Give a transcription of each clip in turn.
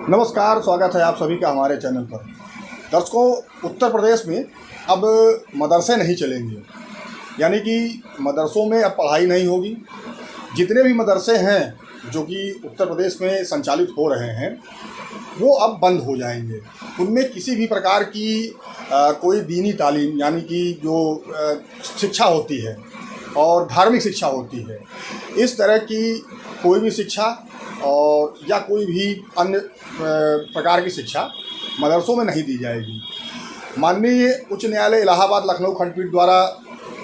नमस्कार, स्वागत है आप सभी का हमारे चैनल पर। दर्शकों, उत्तर प्रदेश में अब मदरसे नहीं चलेंगे, यानी कि मदरसों में अब पढ़ाई नहीं होगी। जितने भी मदरसे हैं जो कि उत्तर प्रदेश में संचालित हो रहे हैं वो अब बंद हो जाएंगे। उनमें किसी भी प्रकार की कोई दीनी तालीम यानी कि जो शिक्षा होती है और धार्मिक शिक्षा होती है, इस तरह की कोई भी शिक्षा और या कोई भी अन्य प्रकार की शिक्षा मदरसों में नहीं दी जाएगी। माननीय उच्च न्यायालय इलाहाबाद लखनऊ खंडपीठ द्वारा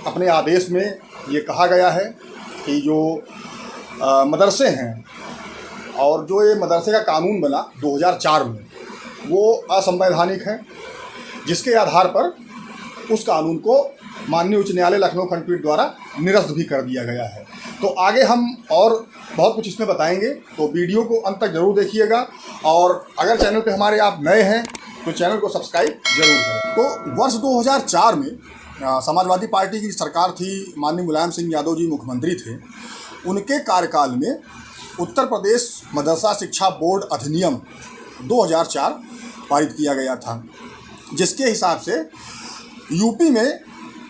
अपने आदेश में ये कहा गया है कि जो मदरसे हैं और जो ये मदरसे का कानून बना 2004 में वो असंवैधानिक है, जिसके आधार पर उस कानून को माननीय उच्च न्यायालय लखनऊ खंडपीठ द्वारा निरस्त भी कर दिया गया है। तो आगे हम और बहुत कुछ इसमें बताएंगे, तो वीडियो को अंत तक जरूर देखिएगा। और अगर चैनल पे हमारे आप नए हैं तो चैनल को सब्सक्राइब जरूर करें। तो वर्ष 2004 में समाजवादी पार्टी की सरकार थी, माननीय मुलायम सिंह यादव जी मुख्यमंत्री थे। उनके कार्यकाल में उत्तर प्रदेश मदरसा शिक्षा बोर्ड अधिनियम 2004 पारित किया गया था, जिसके हिसाब से यूपी में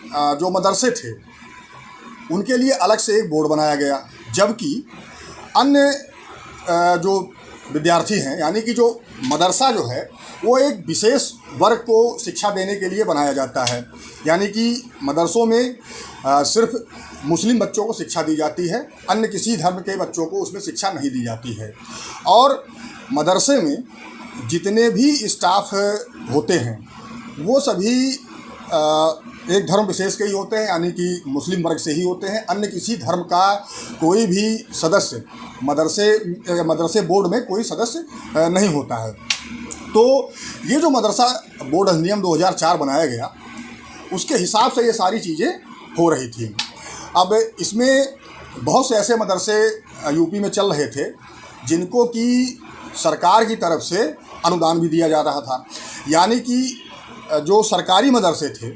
जो मदरसे थे उनके लिए अलग से एक बोर्ड बनाया गया, जबकि अन्य जो विद्यार्थी हैं यानी कि जो मदरसा जो है वो एक विशेष वर्ग को शिक्षा देने के लिए बनाया जाता है। यानी कि मदरसों में सिर्फ मुस्लिम बच्चों को शिक्षा दी जाती है, अन्य किसी धर्म के बच्चों को उसमें शिक्षा नहीं दी जाती है। और मदरसे में जितने भी स्टाफ होते हैं वो सभी एक धर्म विशेष के ही होते हैं, यानी कि मुस्लिम वर्ग से ही होते हैं। अन्य किसी धर्म का कोई भी सदस्य मदरसे बोर्ड में कोई सदस्य नहीं होता है। तो ये जो मदरसा बोर्ड अधिनियम 2004 बनाया गया, उसके हिसाब से ये सारी चीज़ें हो रही थी। अब इसमें बहुत से ऐसे मदरसे यूपी में चल रहे थे जिनको कि सरकार की तरफ से अनुदान भी दिया जा रहा था। यानी कि जो सरकारी मदरसे थे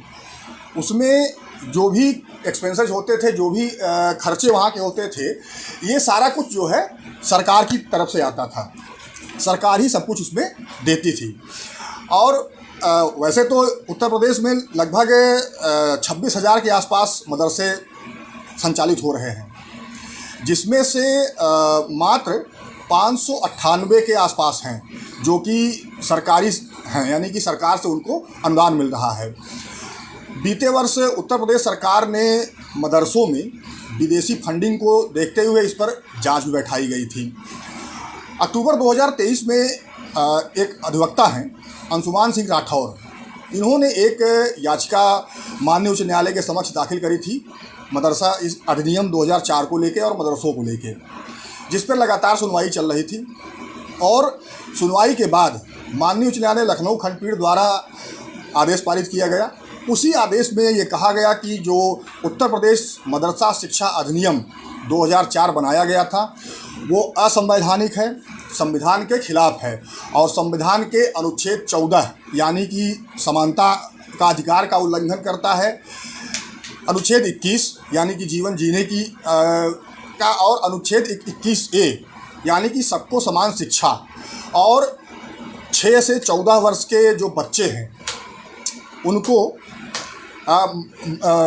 उसमें जो भी एक्सपेंसेस होते थे, जो भी खर्चे वहाँ के होते थे, ये सारा कुछ जो है सरकार की तरफ से आता था। सरकार ही सब कुछ उसमें देती थी। और वैसे तो उत्तर प्रदेश में लगभग 26,000 के आसपास मदरसे संचालित हो रहे हैं, जिसमें से मात्र 598 के आसपास हैं जो कि सरकारी हैं, यानी कि सरकार से उनको अनुदान मिल रहा है। बीते वर्ष उत्तर प्रदेश सरकार ने मदरसों में विदेशी फंडिंग को देखते हुए इस पर जांच भी बैठाई गई थी। अक्टूबर 2023 में एक अधिवक्ता हैं अंशुमान सिंह राठौर, इन्होंने एक याचिका माननीय उच्च न्यायालय के समक्ष दाखिल करी थी मदरसा इस अधिनियम 2004 को लेके और मदरसों को लेके, जिस पर लगातार सुनवाई चल रही थी। और सुनवाई के बाद माननीय उच्च न्यायालय लखनऊ खंडपीठ द्वारा आदेश पारित किया गया। उसी आदेश में ये कहा गया कि जो उत्तर प्रदेश मदरसा शिक्षा अधिनियम 2004 बनाया गया था वो असंवैधानिक है, संविधान के खिलाफ है और संविधान के अनुच्छेद 14 यानी कि समानता का अधिकार का उल्लंघन करता है, अनुच्छेद 21 यानी कि जीवन जीने की का, और अनुच्छेद 21A यानी कि सबको समान शिक्षा, और 6 से 14 वर्ष के जो बच्चे हैं उनको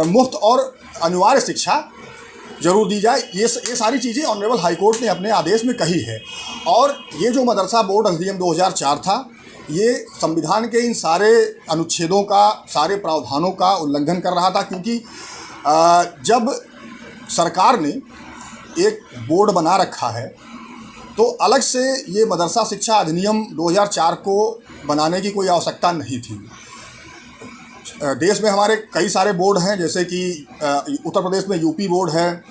मुफ्त और अनिवार्य शिक्षा जरूर दी जाए। ये सारी चीज़ें ऑनरेबल हाई कोर्ट ने अपने आदेश में कही है। और ये जो मदरसा बोर्ड अधिनियम 2004 था, ये संविधान के इन सारे अनुच्छेदों का, सारे प्रावधानों का उल्लंघन कर रहा था, क्योंकि जब सरकार ने एक बोर्ड बना रखा है तो अलग से ये मदरसा शिक्षा अधिनियम 2004 को बनाने की कोई आवश्यकता नहीं थी। देश में हमारे कई सारे बोर्ड हैं, जैसे कि उत्तर प्रदेश में यूपी बोर्ड है,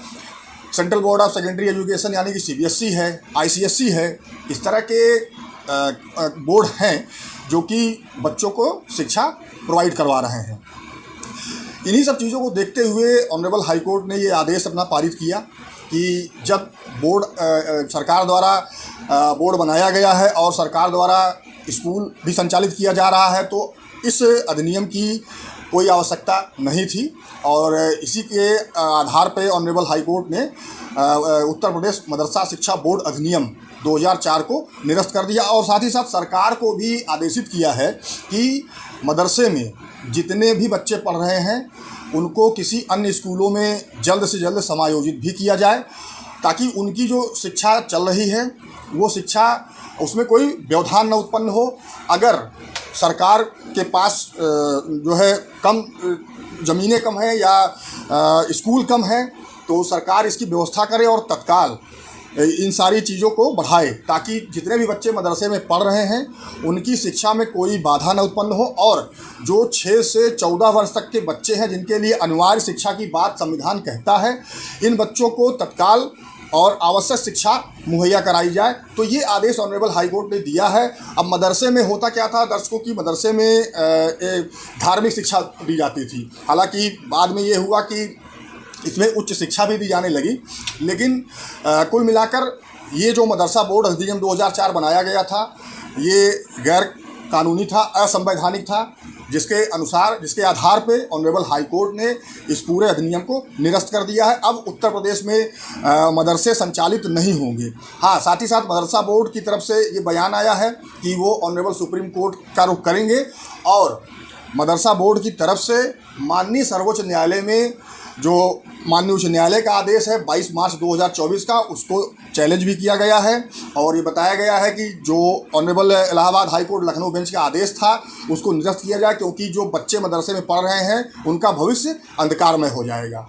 central board of secondary education यानी कि CBSE है, ICSE है। इस तरह के बोर्ड हैं जो कि बच्चों को शिक्षा प्रोवाइड करवा रहे हैं। इन्हीं सब चीज़ों को देखते हुए ऑनरेबल हाई कोर्ट ने ये आदेश अपना पारित किया कि जब बोर्ड सरकार द्वारा बोर्ड बनाया गया है और सरकार द्वारा स्कूल भी संचालित किया जा रहा है, तो इस अधिनियम की कोई आवश्यकता नहीं थी। और इसी के आधार पर ऑनरेबल हाई कोर्ट ने उत्तर प्रदेश मदरसा शिक्षा बोर्ड अधिनियम 2004 को निरस्त कर दिया। और साथ ही साथ सरकार को भी आदेशित किया है कि मदरसे में जितने भी बच्चे पढ़ रहे हैं उनको किसी अन्य स्कूलों में जल्द से जल्द समायोजित भी किया जाए, ताकि उनकी जो शिक्षा चल रही है वो शिक्षा, उसमें कोई व्यवधान न उत्पन्न हो। अगर सरकार के पास जो है कम ज़मीनें कम हैं या स्कूल कम हैं तो सरकार इसकी व्यवस्था करे और तत्काल इन सारी चीज़ों को बढ़ाए, ताकि जितने भी बच्चे मदरसे में पढ़ रहे हैं उनकी शिक्षा में कोई बाधा न उत्पन्न हो। और जो 6 से 14 वर्ष तक के बच्चे हैं जिनके लिए अनिवार्य शिक्षा की बात संविधान कहता है, इन बच्चों को तत्काल और आवश्यक शिक्षा मुहैया कराई जाए। तो ये आदेश ऑनरेबल हाई कोर्ट ने दिया है। अब मदरसे में होता क्या था दर्शकों की, मदरसे में धार्मिक शिक्षा दी जाती थी, हालांकि बाद में ये हुआ कि इसमें उच्च शिक्षा भी दी जाने लगी। लेकिन कुल मिलाकर ये जो मदरसा बोर्ड अधिनियम 2004 बनाया गया था ये गैर कानूनी था, असंवैधानिक था, जिसके आधार पे ऑनरेबल हाई कोर्ट ने इस पूरे अधिनियम को निरस्त कर दिया है। अब उत्तर प्रदेश में मदरसे संचालित नहीं होंगे। हाँ, साथ ही साथ मदरसा बोर्ड की तरफ से ये बयान आया है कि वो ऑनरेबल सुप्रीम कोर्ट का रुख करेंगे और मदरसा बोर्ड की तरफ से माननीय सर्वोच्च न्यायालय में जो माननीय उच्च न्यायालय का आदेश है 22 मार्च 2024 का, उसको चैलेंज भी किया गया है। और ये बताया गया है कि जो honourable Allahabad high court Lucknow bench का आदेश था उसको निरस्त किया जाए, क्योंकि जो बच्चे मदरसे में पढ़ रहे हैं उनका भविष्य अंधकारमय हो जाएगा।